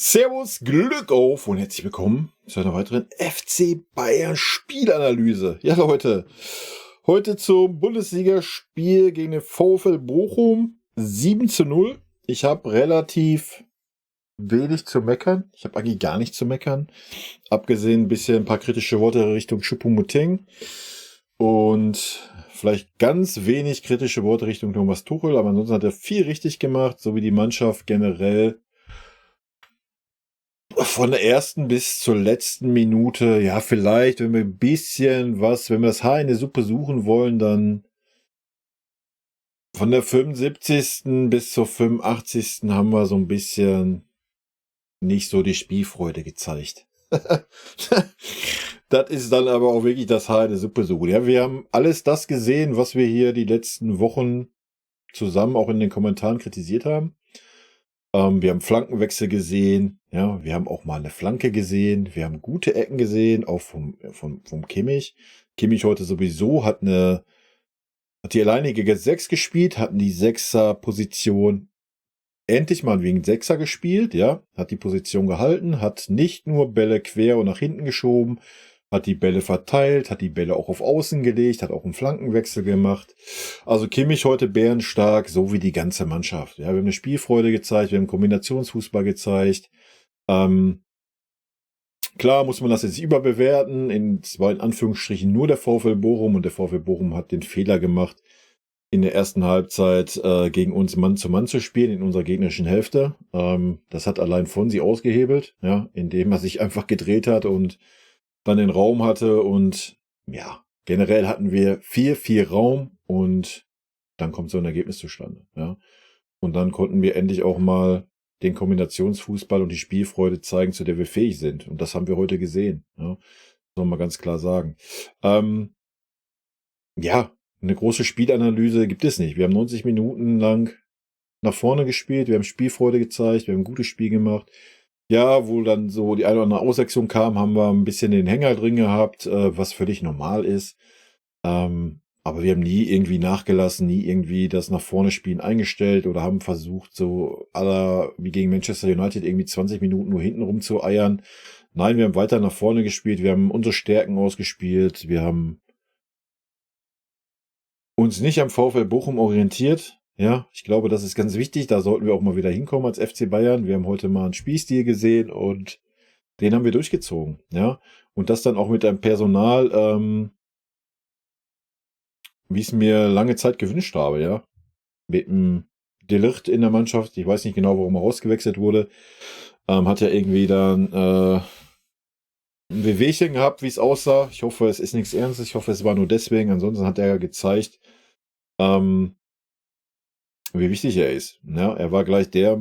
Servus, Glück auf und herzlich willkommen zu einer weiteren FC Bayern Spielanalyse. Ja, Leute, heute zum Bundesligaspiel gegen den VfL Bochum 7:0. Ich habe relativ wenig zu meckern. Ich habe eigentlich gar nichts zu meckern. Abgesehen ein paar kritische Worte Richtung Choupo-Moting und vielleicht ganz wenig kritische Worte Richtung Thomas Tuchel, aber ansonsten hat er viel richtig gemacht, so wie die Mannschaft generell. Von der ersten bis zur letzten Minute, ja, vielleicht, wenn wir wenn wir das Haar in der Suppe suchen wollen, dann von der 75. bis zur 85. haben wir so ein bisschen nicht so die Spielfreude gezeigt. Das ist dann aber auch wirklich das Haar in der Suppe suchen. Ja, wir haben alles das gesehen, was wir hier die letzten Wochen zusammen auch in den Kommentaren kritisiert haben. Wir haben Flankenwechsel gesehen, ja, wir haben auch mal eine Flanke gesehen, wir haben gute Ecken gesehen, auch vom Kimmich. Kimmich heute sowieso hat die alleinige 6 gespielt, hatten die 6er-Position endlich mal wegen 6er gespielt, ja, hat die Position gehalten, hat nicht nur Bälle quer und nach hinten geschoben, hat die Bälle verteilt, hat die Bälle auch auf Außen gelegt, hat auch einen Flankenwechsel gemacht. Also Kimmich heute bärenstark, so wie die ganze Mannschaft. Ja, wir haben eine Spielfreude gezeigt, wir haben Kombinationsfußball gezeigt. Klar muss man das jetzt überbewerten. Es war in Anführungsstrichen nur der VfL Bochum und der VfL Bochum hat den Fehler gemacht, in der ersten Halbzeit gegen uns Mann zu Mann zu spielen in unserer gegnerischen Hälfte. Das hat allein Fonsi ausgehebelt, ja, indem er sich einfach gedreht hat und dann den Raum hatte und ja, generell hatten wir viel Raum und dann kommt so ein Ergebnis zustande, ja. Und dann konnten wir endlich auch mal den Kombinationsfußball und die Spielfreude zeigen, zu der wir fähig sind. Und das haben wir heute gesehen, ja. Soll man ganz klar sagen. Ja, eine große Spielanalyse gibt es nicht. Wir haben 90 Minuten lang nach vorne gespielt, wir haben Spielfreude gezeigt, wir haben ein gutes Spiel gemacht. Ja, wo dann so die eine oder andere Auswechslung kam, haben wir ein bisschen den Hänger drin gehabt, was völlig normal ist. Aber wir haben nie irgendwie nachgelassen, nie irgendwie das nach vorne Spielen eingestellt oder haben versucht, so wie gegen Manchester United irgendwie 20 Minuten nur hinten rum zu eiern. Nein, wir haben weiter nach vorne gespielt, wir haben unsere Stärken ausgespielt, wir haben uns nicht am VfL Bochum orientiert. Ja, ich glaube, das ist ganz wichtig. Da sollten wir auch mal wieder hinkommen als FC Bayern. Wir haben heute mal einen Spielstil gesehen und den haben wir durchgezogen. Ja, und das dann auch mit einem Personal, wie ich es mir lange Zeit gewünscht habe. Ja, mit einem De Ligt in der Mannschaft. Ich weiß nicht genau, warum er rausgewechselt wurde. Hat ja irgendwie dann ein Wehwehchen gehabt, wie es aussah. Ich hoffe, es ist nichts Ernstes. Ich hoffe, es war nur deswegen. Ansonsten hat er ja gezeigt, wie wichtig er ist. Ja, er war gleich der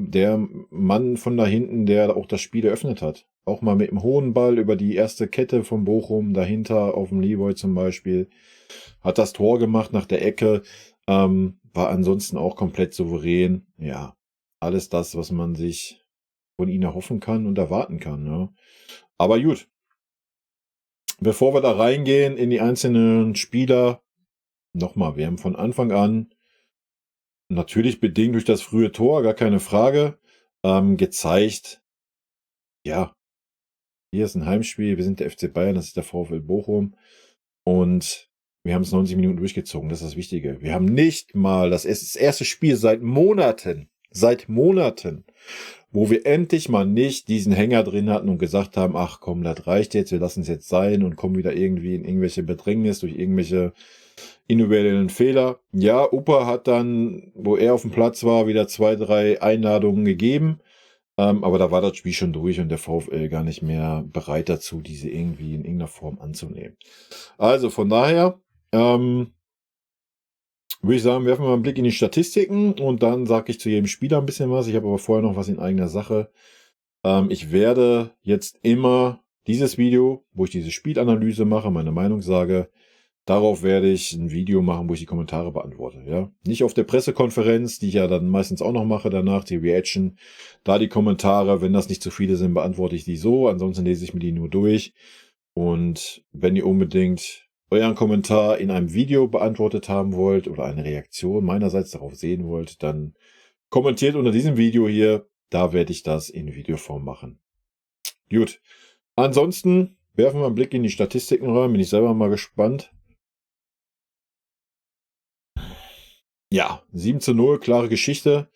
Mann von da hinten, der auch das Spiel eröffnet hat. Auch mal mit dem hohen Ball über die erste Kette von Bochum, dahinter auf dem Leroy zum Beispiel. Hat das Tor gemacht nach der Ecke. War ansonsten auch komplett souverän. Ja, alles das, was man sich von ihm erhoffen kann und erwarten kann. Ja. Aber gut. Bevor wir da reingehen in die einzelnen Spieler, nochmal, wir haben von Anfang an, natürlich bedingt durch das frühe Tor, gar keine Frage, gezeigt, ja, hier ist ein Heimspiel, wir sind der FC Bayern, das ist der VfL Bochum und wir haben es 90 Minuten durchgezogen, das ist das Wichtige. Wir haben nicht mal das erste Spiel seit Monaten, wo wir endlich mal nicht diesen Hänger drin hatten und gesagt haben, ach komm, das reicht jetzt, wir lassen es jetzt sein und kommen wieder irgendwie in irgendwelche Bedrängnis durch irgendwelche individuellen Fehler. Ja, Upa hat dann, wo er auf dem Platz war, wieder 2, 3 Einladungen gegeben. Aber da war das Spiel schon durch und der VfL gar nicht mehr bereit dazu, diese irgendwie in irgendeiner Form anzunehmen. Also von daher, würde ich sagen, werfen wir mal einen Blick in die Statistiken und dann sage ich zu jedem Spieler ein bisschen was. Ich habe aber vorher noch was in eigener Sache. Ich werde jetzt immer dieses Video, wo ich diese Spielanalyse mache, meine Meinung sage, darauf werde ich ein Video machen, wo ich die Kommentare beantworte. Ja, nicht auf der Pressekonferenz, die ich ja dann meistens auch noch mache danach, die Reaction. Da die Kommentare, wenn das nicht zu viele sind, beantworte ich die so. Ansonsten lese ich mir die nur durch. Und wenn ihr unbedingt euren Kommentar in einem Video beantwortet haben wollt oder eine Reaktion meinerseits darauf sehen wollt, dann kommentiert unter diesem Video hier. Da werde ich das in Videoform machen. Gut. Ansonsten werfen wir einen Blick in die Statistiken rein. Bin ich selber mal gespannt. Ja, 7:0, klare Geschichte.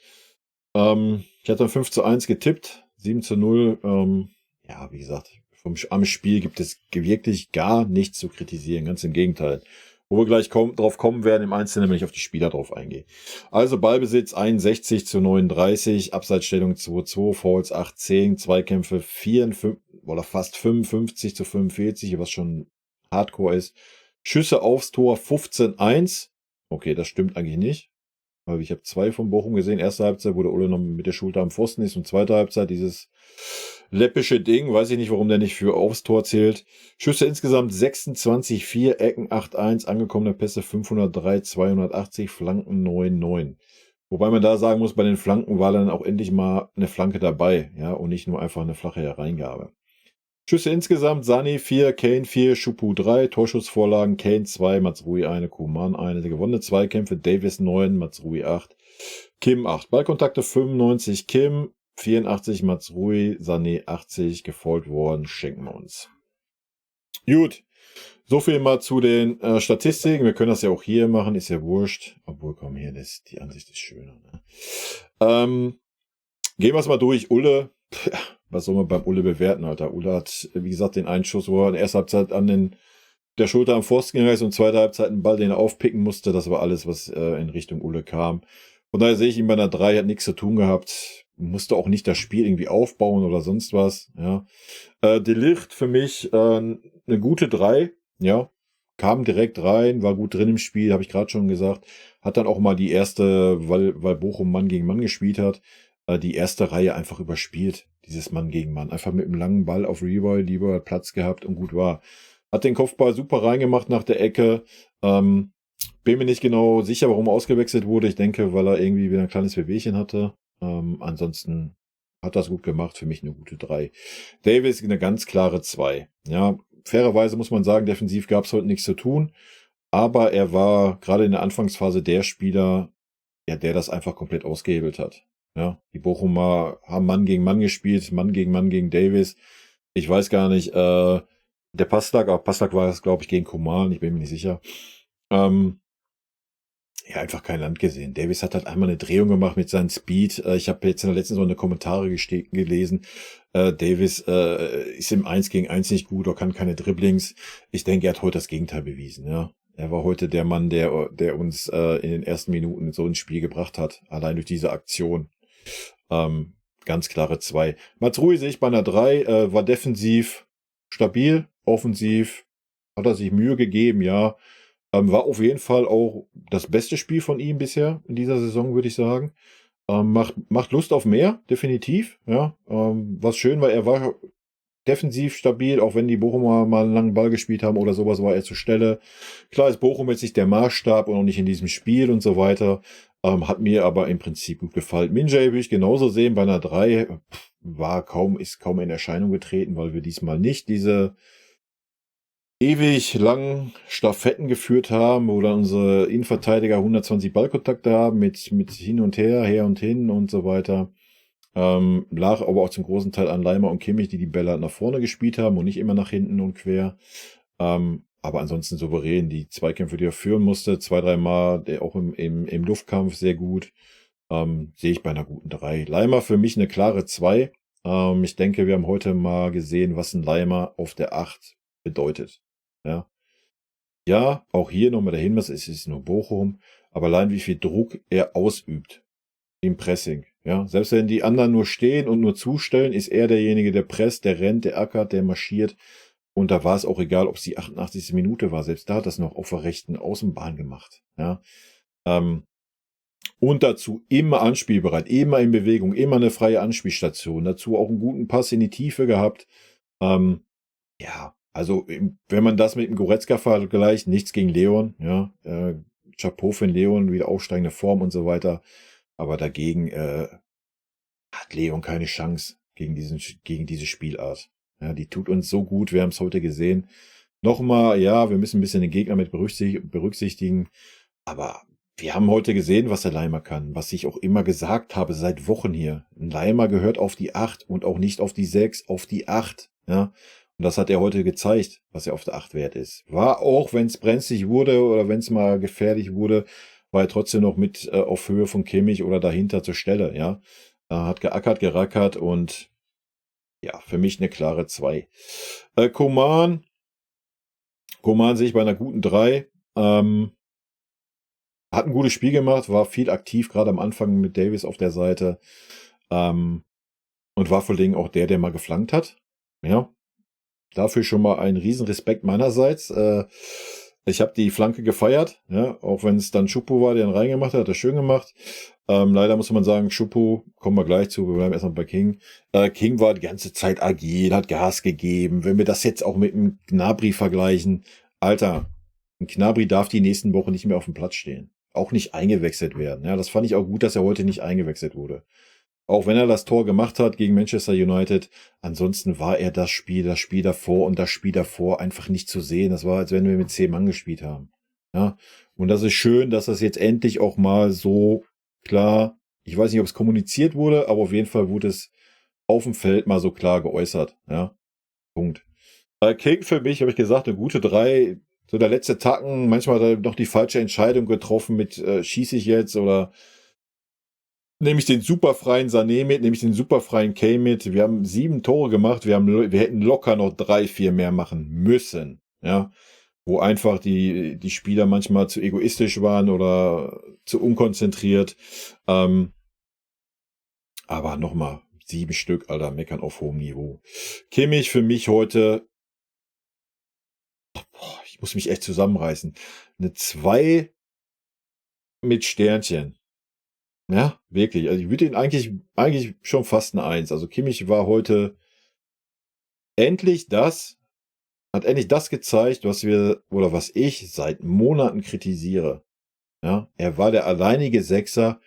Ich hatte 5:1 getippt. 7:0. Ja, wie gesagt, am Spiel gibt es wirklich gar nichts zu kritisieren. Ganz im Gegenteil. Wo wir gleich drauf kommen werden im Einzelnen, wenn ich auf die Spieler drauf eingehe. Also Ballbesitz 61:39, Abseitsstellung 2:2, Fouls 8:10, Zweikämpfe 54 oder fast 55:45, was schon Hardcore ist. Schüsse aufs Tor 15:1. Okay, das stimmt eigentlich nicht. Weil ich habe 2 von Bochum gesehen. Erste Halbzeit, wo der Ulle noch mit der Schulter am Pfosten ist, und zweite Halbzeit dieses läppische Ding. Weiß ich nicht, warum der nicht für aufs Tor zählt. Schüsse insgesamt 26, 4 Ecken 8:1, angekommene Pässe 503, 280, Flanken 9,9. Wobei man da sagen muss, bei den Flanken war dann auch endlich mal eine Flanke dabei, ja, und nicht nur einfach eine flache Hereingabe. Schüsse insgesamt: Sani 4, Kane 4, Schupu 3, Torschussvorlagen: Kane 2, Mazrui 1, Koman 1, gewonnene Zweikämpfe: Davis 9, Mazrui 8, Kim 8. Ballkontakte 95 Kim, 84 Mazrui, Sané 80, gefoult worden, schenken wir uns. Gut, so viel mal zu den Statistiken. Wir können das ja auch hier machen, ist ja wurscht. Obwohl, komm, hier, die Ansicht ist schöner. Ne? Gehen wir es mal durch. Ulle, was soll man beim Ulle bewerten, Alter? Ulle hat, wie gesagt, den Einschuss, wo er in der ersten Halbzeit an der Schulter am Pfosten gegangen ist, und zweite Halbzeit einen Ball, den er aufpicken musste. Das war alles, was in Richtung Ulle kam. Von daher sehe ich ihn bei einer 3, hat nichts zu tun gehabt. Musste auch nicht das Spiel irgendwie aufbauen oder sonst was. Ja. De Ligt für mich eine gute 3. Ja. Kam direkt rein, war gut drin im Spiel, habe ich gerade schon gesagt. Hat dann auch mal die erste, weil Bochum Mann gegen Mann gespielt hat, die erste Reihe einfach überspielt. Dieses Mann gegen Mann. Einfach mit einem langen Ball auf Leroy. Leroy hat Platz gehabt und gut war. Hat den Kopfball super reingemacht nach der Ecke. Bin mir nicht genau sicher, warum er ausgewechselt wurde. Ich denke, weil er irgendwie wieder ein kleines Wehwehchen hatte. Ansonsten hat das gut gemacht. Für mich eine gute 3. Davis eine ganz klare 2. Ja, fairerweise muss man sagen, defensiv gab es heute nichts zu tun. Aber er war gerade in der Anfangsphase der Spieler, ja, der das einfach komplett ausgehebelt hat. Ja, die Bochumer haben Mann gegen Mann gespielt, Mann gegen Davis. Ich weiß gar nicht, der Passlack war es, glaube ich, gegen Koman, ich bin mir nicht sicher. Ja, einfach kein Land gesehen. Davis hat halt einmal eine Drehung gemacht mit seinem Speed. Ich habe jetzt in der letzten Runde Kommentare gelesen. Davis ist im 1 gegen 1 nicht gut oder kann keine Dribblings. Ich denke, er hat heute das Gegenteil bewiesen. Ja, er war heute der Mann, der uns in den ersten Minuten so ins Spiel gebracht hat. Allein durch diese Aktion. Ganz klare 2. Mazrui sehe ich bei einer 3. War defensiv stabil, offensiv hat er sich Mühe gegeben, ja. War auf jeden Fall auch das beste Spiel von ihm bisher in dieser Saison, würde ich sagen. Macht Lust auf mehr, definitiv. Ja, was schön war, er war defensiv stabil, auch wenn die Bochumer mal einen langen Ball gespielt haben oder sowas, war er zur Stelle. Klar ist Bochum jetzt nicht der Maßstab und auch nicht in diesem Spiel und so weiter. Hat mir aber im Prinzip gut gefallen. Minjay will ich genauso sehen bei einer 3. Ist kaum in Erscheinung getreten, weil wir diesmal nicht diese ewig langen Stafetten geführt haben, wo dann unsere Innenverteidiger 120 Ballkontakte haben mit hin und her und hin und so weiter. Lag aber auch zum großen Teil an Leimer und Kimmich, die Bälle nach vorne gespielt haben und nicht immer nach hinten und quer. Aber ansonsten souverän. Die Zweikämpfe, die er führen musste, 2, 3 Mal, der auch im Luftkampf sehr gut. Sehe ich bei einer guten 3. Leimer für mich eine klare 2. Ich denke, wir haben heute mal gesehen, was ein Leimer auf der 8 bedeutet. Ja, auch hier nochmal der Hinweis, es ist nur Bochum, aber allein wie viel Druck er ausübt im Pressing. Ja, selbst wenn die anderen nur stehen und nur zustellen, ist er derjenige, der presst, der rennt, der ackert, der marschiert. Und da war es auch egal, ob es die 88. Minute war. Selbst da hat das noch auf der rechten Außenbahn gemacht. Ja. Und dazu immer anspielbereit, immer in Bewegung, immer eine freie Anspielstation. Dazu auch einen guten Pass in die Tiefe gehabt. Ja, also wenn man das mit dem Goretzka vergleicht, nichts gegen Leon. Ja, Chapeau für Leon, wieder aufsteigende Form und so weiter. Aber dagegen hat Leon keine Chance gegen diese Spielart. Ja, die tut uns so gut, wir haben es heute gesehen. Nochmal, ja, wir müssen ein bisschen den Gegner mit berücksichtigen, aber wir haben heute gesehen, was der Leimer kann, was ich auch immer gesagt habe seit Wochen hier. Ein Leimer gehört auf die 8 und auch nicht auf die 6, auf die 8. Ja? Und das hat er heute gezeigt, was er auf der 8 wert ist. War auch, wenn es brenzlig wurde oder wenn es mal gefährlich wurde, war er trotzdem noch mit auf Höhe von Kimmich oder dahinter zur Stelle. Ja, hat geackert, gerackert und ja, für mich eine klare 2. Coman sehe ich bei einer guten 3. Hat ein gutes Spiel gemacht, war viel aktiv, gerade am Anfang mit Davis auf der Seite. Und war vor allen Dingen auch der mal geflankt hat. Ja, dafür schon mal ein Riesenrespekt meinerseits. Ich habe die Flanke gefeiert, ja, auch wenn es dann Choupo war, der ihn reingemacht hat er schön gemacht. Leider muss man sagen, Choupo, kommen wir gleich zu, wir bleiben erstmal bei King. King war die ganze Zeit agil, hat Gas gegeben. Wenn wir das jetzt auch mit einem Gnabry vergleichen, Alter, ein Gnabry darf die nächsten Wochen nicht mehr auf dem Platz stehen. Auch nicht eingewechselt werden. Ja, das fand ich auch gut, dass er heute nicht eingewechselt wurde. Auch wenn er das Tor gemacht hat gegen Manchester United, ansonsten war er das Spiel davor und das Spiel davor einfach nicht zu sehen. Das war, als wenn wir mit 10 Mann gespielt haben. Ja, und das ist schön, dass das jetzt endlich auch mal so klar, ich weiß nicht, ob es kommuniziert wurde, aber auf jeden Fall wurde es auf dem Feld mal so klar geäußert. Ja, Punkt. King für mich, habe ich gesagt, eine gute 3. So der letzte Tacken, manchmal hat er noch die falsche Entscheidung getroffen mit schieße ich jetzt oder nehme ich den superfreien Sané mit, nehme ich den superfreien Kane mit. Wir haben 7 Tore gemacht, wir hätten locker noch 3, 4 mehr machen müssen. Ja, wo einfach die Spieler manchmal zu egoistisch waren oder zu unkonzentriert. Aber nochmal, 7 Stück, Alter, meckern auf hohem Niveau. Kimmich für mich heute, ich muss mich echt zusammenreißen, eine 2 mit Sternchen. Ja, wirklich. Also ich würde ihn eigentlich schon fast eine 1. Also Kimmich war heute hat endlich das gezeigt, was ich seit Monaten kritisiere. Ja, er war der alleinige Sechser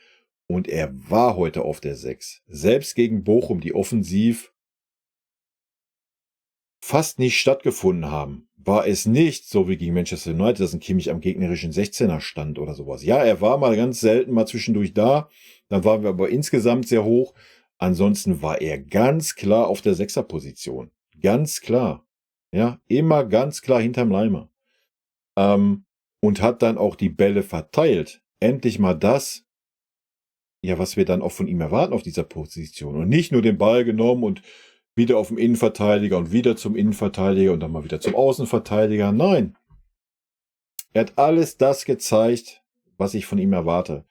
und er war heute auf der 6. Selbst gegen Bochum, die offensiv fast nicht stattgefunden haben, war es nicht so wie gegen Manchester United, dass ein Kimmich am gegnerischen 16er stand oder sowas. Ja, er war mal ganz selten mal zwischendurch da, dann waren wir aber insgesamt sehr hoch. Ansonsten war er ganz klar auf der 6er-Position. Ganz klar. Ja, immer ganz klar hinterm Leimer. Und hat dann auch die Bälle verteilt. Endlich mal das, ja, was wir dann auch von ihm erwarten auf dieser Position. Und nicht nur den Ball genommen und wieder auf dem Innenverteidiger und wieder zum Innenverteidiger und dann mal wieder zum Außenverteidiger. Nein. Er hat alles das gezeigt, was ich von ihm erwarte.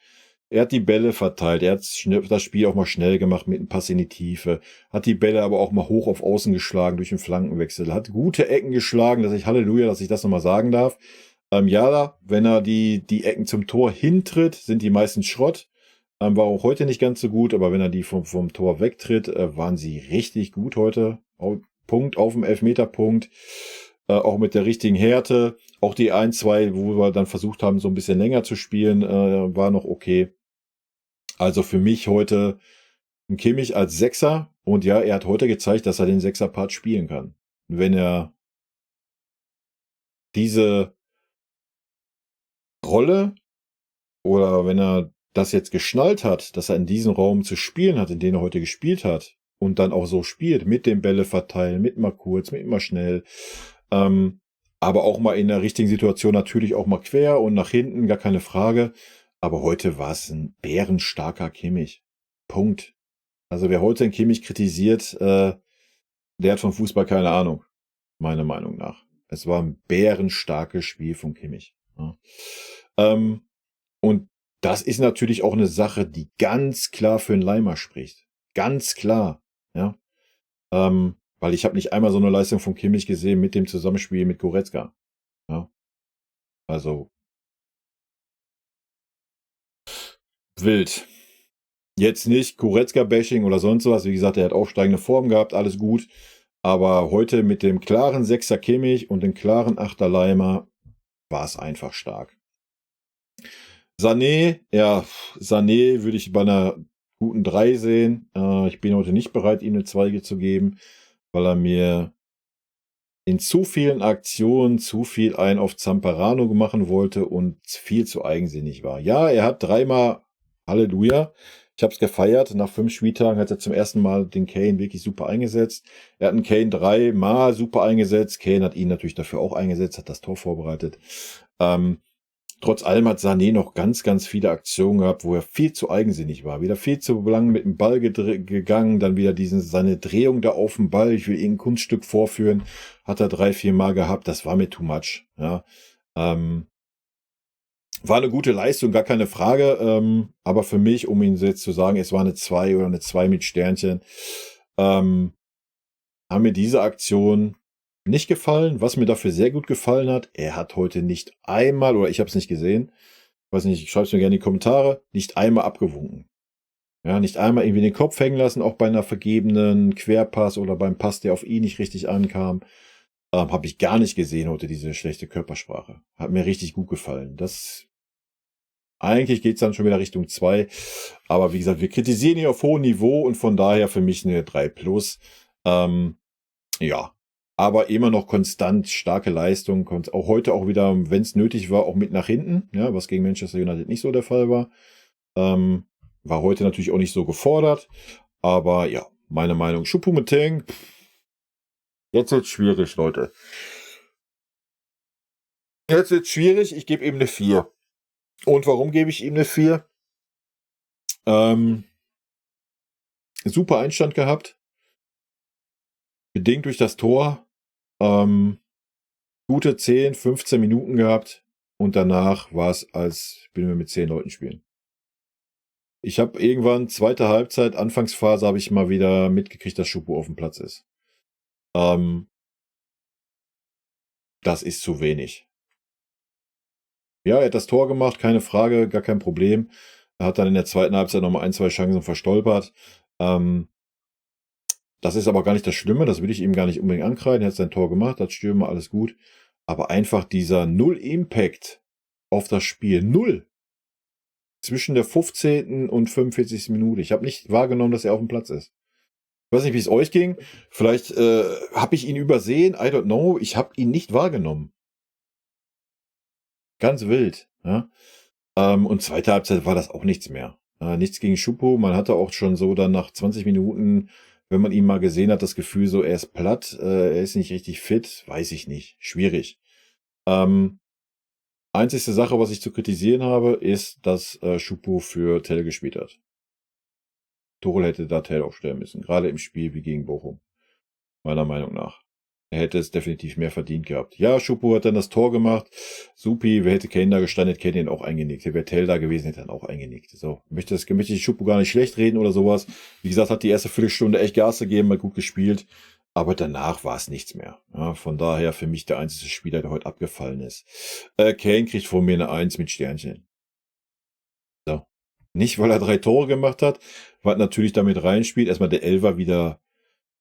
Er hat die Bälle verteilt. Er hat das Spiel auch mal schnell gemacht mit einem Pass in die Tiefe. Hat die Bälle aber auch mal hoch auf Außen geschlagen durch den Flankenwechsel. Hat gute Ecken geschlagen, Halleluja, dass ich das nochmal sagen darf. Ja, wenn er die Ecken zum Tor hintritt, sind die meistens Schrott. War auch heute nicht ganz so gut, aber wenn er die vom Tor wegtritt, waren sie richtig gut heute. Punkt auf dem Elfmeterpunkt. Auch mit der richtigen Härte. Auch die 1, 2, wo wir dann versucht haben, so ein bisschen länger zu spielen, war noch okay. Also für mich heute ein Kimmich als Sechser. Und ja, er hat heute gezeigt, dass er den Sechser-Part spielen kann. Wenn er diese Rolle oder wenn er das jetzt geschnallt hat, dass er in diesem Raum zu spielen hat, in dem er heute gespielt hat und dann auch so spielt, mit dem Bälle verteilen, mit mal kurz, mit mal schnell, aber auch mal in der richtigen Situation natürlich auch mal quer und nach hinten, gar keine Frage. Aber heute war es ein bärenstarker Kimmich. Punkt. Also wer heute einen Kimmich kritisiert, der hat vom Fußball keine Ahnung, meiner Meinung nach. Es war ein bärenstarkes Spiel von Kimmich. Ja. Und das ist natürlich auch eine Sache, die ganz klar für einen Leimer spricht. Ganz klar. Ja. Weil ich habe nicht einmal so eine Leistung von Kimmich gesehen mit dem Zusammenspiel mit Goretzka. Ja. Also wild. Jetzt nicht Goretzka-Bashing oder sonst was. Wie gesagt, er hat aufsteigende Form gehabt, alles gut. Aber heute mit dem klaren Sechser Kimmich und dem klaren Achter Leimer war es einfach stark. Sané würde ich bei einer guten 3 sehen. Ich bin heute nicht bereit, ihm eine 2 zu geben, weil er mir in zu vielen Aktionen zu viel einen auf Zamperano machen wollte und viel zu eigensinnig war. Ja, er hat dreimal, Halleluja, ich habe es gefeiert, nach 5 Spieltagen hat er zum ersten Mal den Kane wirklich super eingesetzt. Er hat einen Kane 3-mal super eingesetzt. Kane hat ihn natürlich dafür auch eingesetzt, hat das Tor vorbereitet. Trotz allem hat Sané noch ganz, ganz viele Aktionen gehabt, wo er viel zu eigensinnig war. Wieder viel zu lang mit dem Ball gegangen, dann wieder seine Drehung da auf dem Ball. Ich will ihn ein Kunststück vorführen. Hat er 3-4 Mal gehabt. Das war mir too much. Ja. War eine gute Leistung, gar keine Frage. Aber für mich, um ihn jetzt zu sagen, es war eine 2 oder eine 2 mit Sternchen, haben mir diese Aktion nicht gefallen. Was mir dafür sehr gut gefallen hat, er hat heute nicht einmal, oder ich habe es nicht gesehen, weiß nicht, schreibt es mir gerne in die Kommentare, nicht einmal abgewunken. Ja, nicht einmal irgendwie den Kopf hängen lassen, auch bei einer vergebenen Querpass oder beim Pass, der auf ihn nicht richtig ankam. Habe ich gar nicht gesehen heute, diese schlechte Körpersprache. Hat mir richtig gut gefallen. Eigentlich geht es dann schon wieder Richtung 2. Aber wie gesagt, wir kritisieren hier auf hohem Niveau und von daher für mich eine 3+. Ja, aber immer noch konstant starke Leistung. Auch heute auch wieder, wenn es nötig war, auch mit nach hinten. Ja, was gegen Manchester United nicht so der Fall war. War heute natürlich auch nicht so gefordert. Aber ja, meine Meinung. Choupo-Moting. Jetzt wird's schwierig, Leute. Jetzt wird's schwierig. Ich gebe ihm eine 4. Und warum gebe ich ihm eine 4? Super Einstand gehabt. Bedingt durch das Tor. Gute 10, 15 Minuten gehabt. Und danach war es, als würden wir mit 10 Leuten spielen. Ich habe irgendwann, zweite Halbzeit, Anfangsphase, habe ich mal wieder mitgekriegt, dass Choupo auf dem Platz ist. Das ist zu wenig. Ja, er hat das Tor gemacht, keine Frage, gar kein Problem. Er hat dann in der zweiten Halbzeit nochmal 1, 2 Chancen verstolpert. Das ist aber gar nicht das Schlimme, das will ich ihm gar nicht unbedingt ankreiden. Er hat sein Tor gemacht, hat Stürmer, alles gut. Aber einfach dieser Null-Impact auf das Spiel. 0. Zwischen der 15. und 45. Minute. Ich habe nicht wahrgenommen, dass er auf dem Platz ist. Ich weiß nicht, wie es euch ging. Vielleicht habe ich ihn übersehen. I don't know. Ich habe ihn nicht wahrgenommen. Ganz wild. Ja? Und zweite Halbzeit war das auch nichts mehr. Nichts gegen Choupo. Man hatte auch schon so dann nach 20 Minuten, wenn man ihn mal gesehen hat, das Gefühl so, er ist platt, er ist nicht richtig fit. Weiß ich nicht. Schwierig. Einzigste Sache, was ich zu kritisieren habe, ist, dass Choupo für Tell gespielt hat. Tuchel hätte da Tell aufstellen müssen. Gerade im Spiel wie gegen Bochum. Meiner Meinung nach. Er hätte es definitiv mehr verdient gehabt. Ja, Choupo hat dann das Tor gemacht. Supi, wer hätte Kane da gestanden, hätte Kane ihn auch eingenickt. Wäre Tell da gewesen, hätte er ihn auch eingenickt. So, möchte ich Choupo gar nicht schlecht reden oder sowas. Wie gesagt, hat die erste Viertelstunde echt Gas gegeben, mal gut gespielt. Aber danach war es nichts mehr. Ja, von daher für mich der einzige Spieler, der heute abgefallen ist. Kane kriegt von mir eine 1 mit Sternchen. So. Nicht, weil er 3 Tore gemacht hat, was natürlich damit reinspielt. Erstmal der Elfer wieder,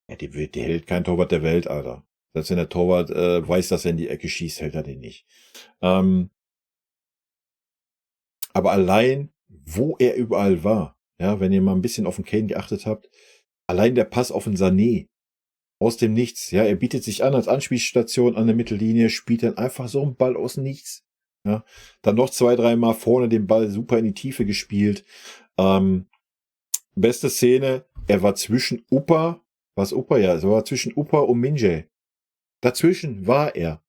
ja, der hält kein Torwart der Welt, Alter. Selbst wenn der Torwart weiß, dass er in die Ecke schießt, hält er den nicht. Aber allein, wo er überall war, ja, wenn ihr mal ein bisschen auf den Kane geachtet habt, allein der Pass auf den Sané, aus dem Nichts, ja, er bietet sich an als Anspielstation an der Mittellinie, spielt dann einfach so einen Ball aus dem Nichts. Ja, dann noch 2, 3 Mal vorne den Ball super in die Tiefe gespielt. Beste Szene, er war zwischen Upper, was Upper, ja, er war zwischen Upper und Minje. Dazwischen war er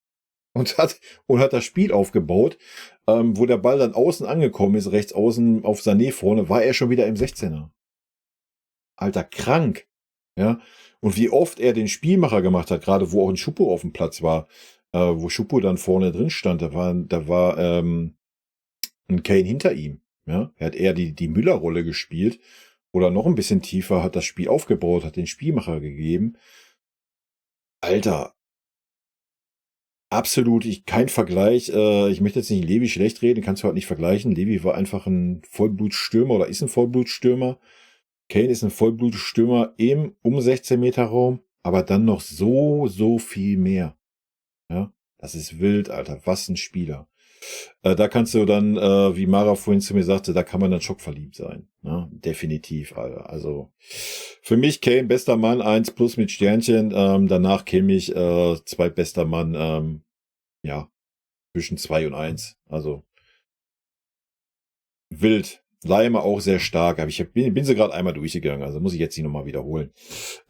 und hat das Spiel aufgebaut, wo der Ball dann außen angekommen ist, rechts außen auf Sané vorne, war er schon wieder im 16er. Alter, krank. Ja, und wie oft er den Spielmacher gemacht hat, gerade wo auch ein Choupo auf dem Platz war, wo Choupo dann vorne drin stand, da war ein Kane hinter ihm. Ja, er hat eher die Müller-Rolle gespielt oder noch ein bisschen tiefer, hat das Spiel aufgebaut, hat den Spielmacher gegeben. Alter, absolut, kein Vergleich. Ich möchte jetzt nicht Levi schlecht reden, kannst du halt nicht vergleichen. Levi war einfach ein Vollblutstürmer oder ist ein Vollblutstürmer. Kane ist ein Vollblutstürmer im 16 Meter Raum, aber dann noch so viel mehr. Ja, das ist wild, Alter. Was ein Spieler. Da kannst du dann, wie Mara vorhin zu mir sagte, da kann man dann schockverliebt sein. Ne? Definitiv, Alter. Also Für mich Kane bester Mann, 1 plus mit Sternchen. Danach Kimmich, zweitbester Mann, ja, zwischen 2 und 1. Also wild. Leimer auch sehr stark, aber bin sie gerade einmal durchgegangen, also muss ich jetzt nicht nochmal wiederholen.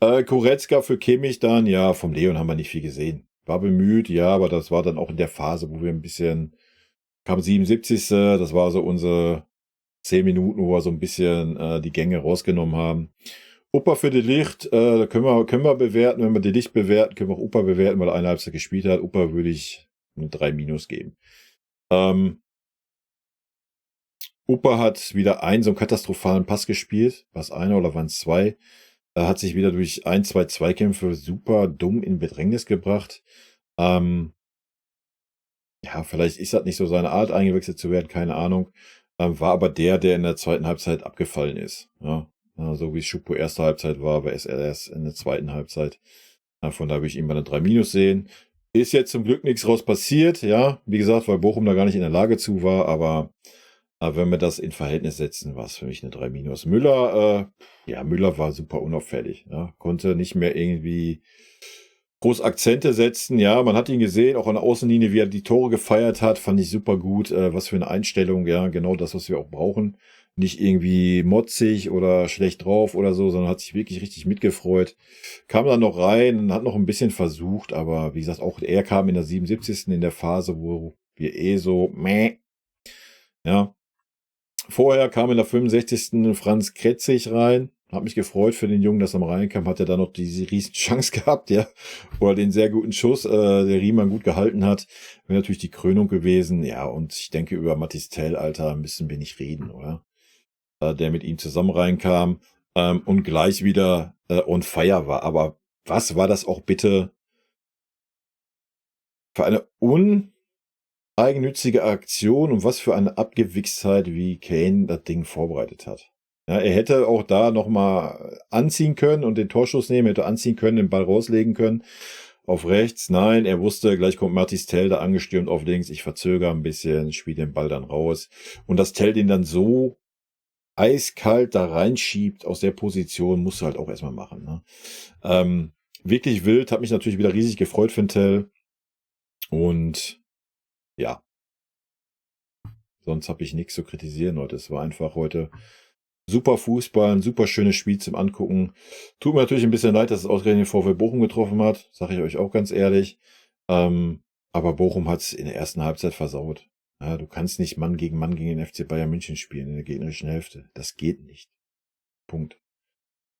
Goretzka für Kimmich dann, ja, vom Leon haben wir nicht viel gesehen. War bemüht, ja, aber das war dann auch in der Phase, wo wir ein bisschen, kam 77. Das war so unsere 10 Minuten, wo wir so ein bisschen die Gänge rausgenommen haben. Opa für De Ligt, da können wir bewerten. Wenn wir De Ligt bewerten, können wir auch Opa bewerten, weil er eine Halbzeit gespielt hat. Opa würde ich eine 3 minus geben. Opa hat wieder einen so einen katastrophalen Pass gespielt. War es einer oder waren es zwei? Er hat sich wieder durch 1, 2 Zweikämpfe super dumm in Bedrängnis gebracht. Ja, vielleicht ist das nicht so seine Art, eingewechselt zu werden, keine Ahnung. War aber der in der zweiten Halbzeit abgefallen ist. Ja, so wie Schuppo erste Halbzeit war es erst in der zweiten Halbzeit. Von da würde ich ihm mal eine 3 minus sehen. Ist jetzt zum Glück nichts raus passiert, ja. Wie gesagt, weil Bochum da gar nicht in der Lage zu war, aber wenn wir das in Verhältnis setzen, war es für mich eine 3 minus. Müller war super unauffällig. Ja. Konnte nicht mehr irgendwie groß Akzente setzen. Ja, man hat ihn gesehen, auch an der Außenlinie, wie er die Tore gefeiert hat, fand ich super gut. Was für eine Einstellung, ja, genau das, was wir auch brauchen. Nicht irgendwie motzig oder schlecht drauf oder so, sondern hat sich wirklich richtig mitgefreut. Kam dann noch rein und hat noch ein bisschen versucht, aber wie gesagt, auch er kam in der 77. in der Phase, wo wir so, ja. Vorher kam in der 65. Franz Kretzig rein. Hab mich gefreut für den Jungen, dass er mal reinkam. Hat er da noch diese riesen Chance gehabt, ja. Oder den sehr guten Schuss, der Riemann gut gehalten hat. Wäre natürlich die Krönung gewesen. Ja, und ich denke, über Mathis Tell, Alter, müssen wir nicht reden, oder? Der mit ihm zusammen reinkam und gleich wieder on fire war. Aber was war das auch bitte für eine uneigennützige Aktion und was für eine Abgewichstheit, wie Kane das Ding vorbereitet hat. Ja, er hätte auch da nochmal anziehen können und den Torschuss nehmen, hätte anziehen können, den Ball rauslegen können. Auf rechts, nein, er wusste, gleich kommt Mathis Tell da angestürmt auf links, ich verzögere ein bisschen, spiele den Ball dann raus. Und dass Tell den dann so eiskalt da reinschiebt aus der Position, musst du halt auch erstmal machen. Ne? Wirklich wild, hat mich natürlich wieder riesig gefreut für den Tell. Und ja, sonst habe ich nichts zu kritisieren heute. Es war einfach heute super Fußball, ein super schönes Spiel zum Angucken. Tut mir natürlich ein bisschen leid, dass es ausgerechnet den VfL Bochum getroffen hat, sage ich euch auch ganz ehrlich. Aber Bochum hat es in der ersten Halbzeit versaut. Ja, du kannst nicht Mann gegen den FC Bayern München spielen in der gegnerischen Hälfte. Das geht nicht. Punkt.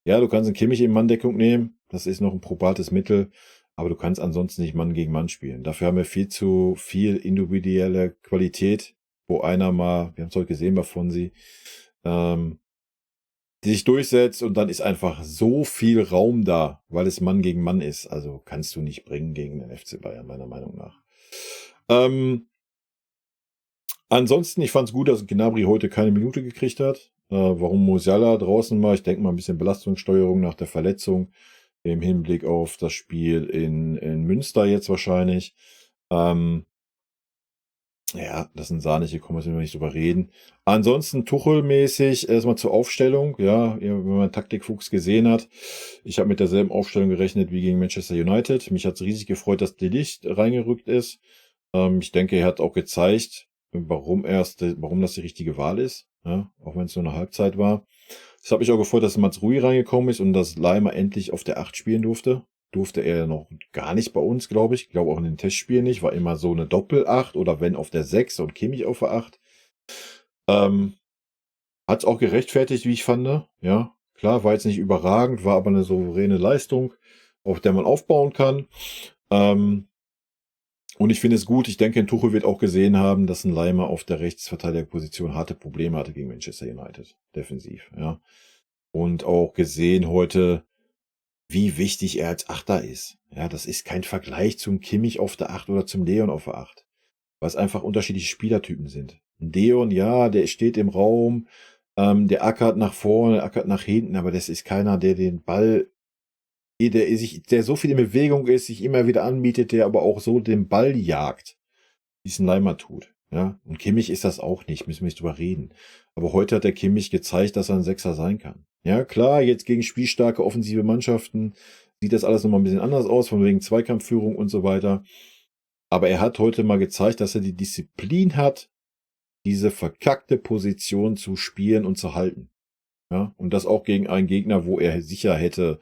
Ja, du kannst einen Kimmich in Manndeckung nehmen. Das ist noch ein probates Mittel. Aber du kannst ansonsten nicht Mann gegen Mann spielen. Dafür haben wir viel zu viel individuelle Qualität, wo einer mal, wir haben es heute gesehen bei Fonsi, die sich durchsetzt und dann ist einfach so viel Raum da, weil es Mann gegen Mann ist. Also kannst du nicht bringen gegen den FC Bayern, meiner Meinung nach. Ansonsten, ich fand es gut, dass Gnabry heute keine Minute gekriegt hat. Warum Musiala draußen war, ich denke mal ein bisschen Belastungssteuerung nach der Verletzung im Hinblick auf das Spiel in Münster jetzt wahrscheinlich. Ja, das sind Sahne, hier kommen wir nicht drüber reden. Ansonsten Tuchel-mäßig erstmal zur Aufstellung. Ja, wenn man Taktikfuchs gesehen hat. Ich habe mit derselben Aufstellung gerechnet wie gegen Manchester United. Mich hat es riesig gefreut, dass De Ligt reingerückt ist. Ich denke, er hat auch gezeigt, warum das die richtige Wahl ist. Ja, auch wenn es nur eine Halbzeit war. Es hat mich auch gefreut, dass Mats Rui reingekommen ist und dass Leimer endlich auf der 8 spielen durfte. Durfte er noch gar nicht bei uns, glaube ich. Ich glaube auch in den Testspielen nicht. War immer so eine Doppel-8 oder wenn auf der 6 und Kimmich auf der 8. Hat es auch gerechtfertigt, wie ich fand. Ja, klar, war jetzt nicht überragend, war aber eine souveräne Leistung, auf der man aufbauen kann. Und ich finde es gut, ich denke, Tuchel wird auch gesehen haben, dass ein Leimer auf der Rechtsverteidigerposition harte Probleme hatte gegen Manchester United, defensiv, ja. Und auch gesehen heute, wie wichtig er als Achter ist. Ja, das ist kein Vergleich zum Kimmich auf der 8 oder zum Leon auf der 8, weil es einfach unterschiedliche Spielertypen sind. Ein Leon, ja, der steht im Raum, der ackert nach vorne, der ackert nach hinten, aber das ist keiner, der den Ball der so viel in Bewegung ist, sich immer wieder anbietet, der aber auch so den Ball jagt, wie es ein Leimer tut. Ja, und Kimmich ist das auch nicht, müssen wir nicht drüber reden. Aber heute hat der Kimmich gezeigt, dass er ein Sechser sein kann. Ja, klar, jetzt gegen spielstarke offensive Mannschaften sieht das alles nochmal ein bisschen anders aus, von wegen Zweikampfführung und so weiter. Aber er hat heute mal gezeigt, dass er die Disziplin hat, diese verkackte Position zu spielen und zu halten. Ja, und das auch gegen einen Gegner, wo er sicher hätte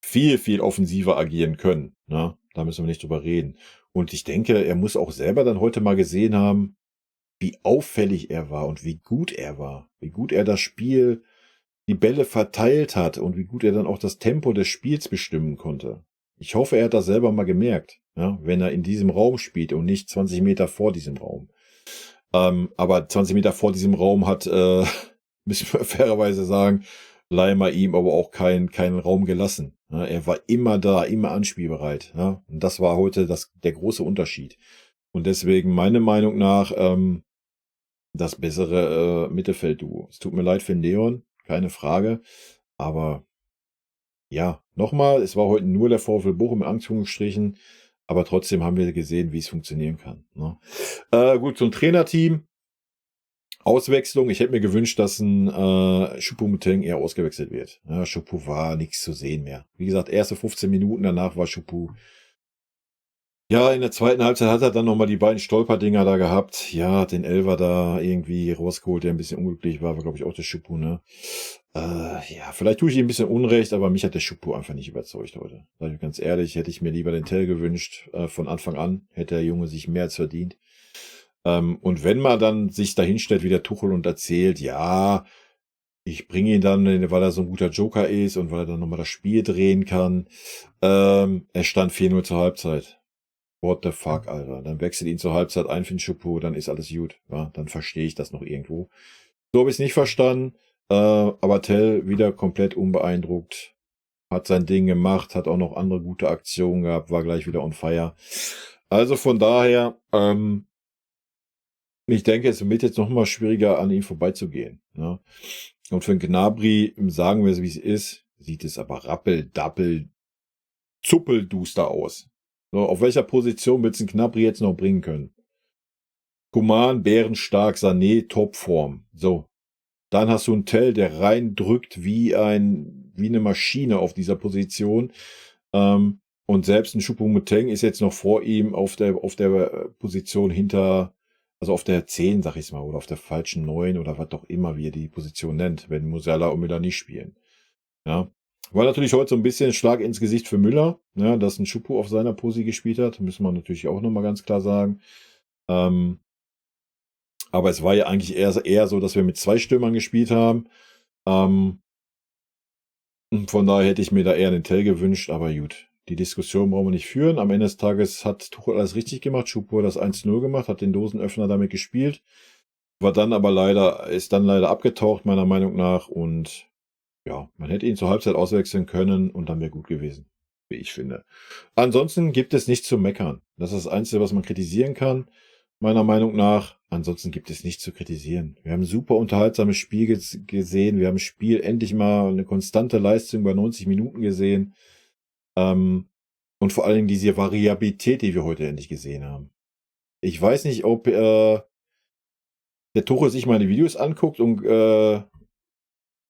viel, viel offensiver agieren können. Ne? Da müssen wir nicht drüber reden. Und ich denke, er muss auch selber dann heute mal gesehen haben, wie auffällig er war und wie gut er war. Wie gut er das Spiel, die Bälle verteilt hat und wie gut er dann auch das Tempo des Spiels bestimmen konnte. Ich hoffe, er hat das selber mal gemerkt, ja, wenn er in diesem Raum spielt und nicht 20 Meter vor diesem Raum. Aber 20 Meter vor diesem Raum hat, müssen wir fairerweise sagen, Leimer ihm aber auch keinen Raum gelassen. Ja, er war immer da, immer anspielbereit. Ja, und das war heute der große Unterschied. Und deswegen meine Meinung nach das bessere Mittelfeldduo. Es tut mir leid für den Leon, keine Frage. Aber ja, nochmal, es war heute nur der VfL Bochum in Anführungsstrichen. Aber trotzdem haben wir gesehen, wie es funktionieren kann. Ne? Gut, zum Trainerteam. Auswechslung. Ich hätte mir gewünscht, dass ein Choupo-Moting eher ausgewechselt wird. Ja, Choupo war nichts zu sehen mehr. Wie gesagt, erste 15 Minuten, danach war Choupo. Ja, in der zweiten Halbzeit hat er dann nochmal die beiden Stolperdinger da gehabt. Ja, den Elfer da irgendwie rausgeholt, der ein bisschen unglücklich war glaube ich, auch der Choupo, ne? Ja, vielleicht tue ich ihm ein bisschen Unrecht, aber mich hat der Choupo einfach nicht überzeugt heute. Sag ich ganz ehrlich, hätte ich mir lieber den Tell gewünscht von Anfang an. Hätte der Junge sich mehr als verdient. Und wenn man dann sich dahinstellt wie der Tuchel und erzählt, ja, ich bringe ihn dann, weil er so ein guter Joker ist und weil er dann nochmal das Spiel drehen kann. Er stand 4-0 zur Halbzeit. What the fuck, Alter. Dann wechselt ihn zur Halbzeit ein für den Choupo, dann ist alles gut. Ja, dann verstehe ich das noch irgendwo. So habe ich es nicht verstanden. Aber Tell wieder komplett unbeeindruckt. Hat sein Ding gemacht, hat auch noch andere gute Aktionen gehabt, war gleich wieder on fire. Also von daher, ich denke, es wird jetzt noch mal schwieriger, an ihm vorbeizugehen. Ne? Und für den Gnabry, sagen wir es, wie es ist, sieht es aber rappel-dappel, zuppelduster aus. So, auf welcher Position willst du den Gnabry jetzt noch bringen können? Coman, bärenstark, Sané, Topform. So, dann hast du einen Tell, der reindrückt wie eine Maschine auf dieser Position. Und selbst ein Choupo-Moting ist jetzt noch vor ihm auf der Position hinter, also auf der 10, sag ich mal, oder auf der falschen 9 oder was auch immer, wie er die Position nennt, wenn Musiala und Müller nicht spielen. Ja. War natürlich heute so ein bisschen Schlag ins Gesicht für Müller, ja, dass ein Choupo auf seiner Posi gespielt hat, müssen wir natürlich auch nochmal ganz klar sagen. Aber es war ja eigentlich eher so, dass wir mit 2 Stürmern gespielt haben. Von daher hätte ich mir da eher einen Tell gewünscht, aber gut. Die Diskussion brauchen wir nicht führen. Am Ende des Tages hat Tuchel alles richtig gemacht. Choupo hat das 1-0 gemacht, hat den Dosenöffner damit gespielt. Ist dann leider abgetaucht, meiner Meinung nach. Und ja, man hätte ihn zur Halbzeit auswechseln können und dann wäre gut gewesen, wie ich finde. Ansonsten gibt es nichts zu meckern. Das ist das Einzige, was man kritisieren kann, meiner Meinung nach. Ansonsten gibt es nichts zu kritisieren. Wir haben ein super unterhaltsames Spiel gesehen. Wir haben ein Spiel endlich mal eine konstante Leistung bei 90 Minuten gesehen. Und vor allem diese Variabilität, die wir heute endlich gesehen haben. Ich weiß nicht, ob der Tuchel sich meine Videos anguckt und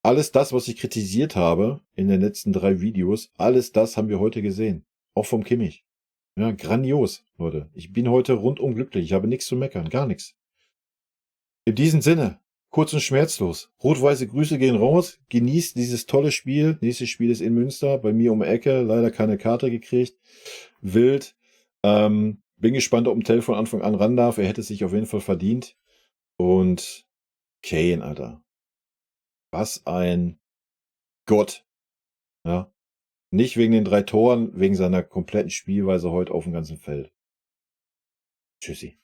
alles das, was ich kritisiert habe in den letzten 3 Videos, alles das haben wir heute gesehen. Auch vom Kimmich. Ja, grandios, Leute. Ich bin heute rundum glücklich. Ich habe nichts zu meckern, gar nichts. In diesem Sinne, kurz und schmerzlos. Rot-weiße Grüße gehen raus. Genießt dieses tolle Spiel. Nächstes Spiel ist in Münster. Bei mir um die Ecke. Leider keine Karte gekriegt. Wild. Bin gespannt, ob ein Tell von Anfang an ran darf. Er hätte es sich auf jeden Fall verdient. Und Kane, Alter. Was ein Gott. Ja. Nicht wegen den 3 Toren, wegen seiner kompletten Spielweise heute auf dem ganzen Feld. Tschüssi.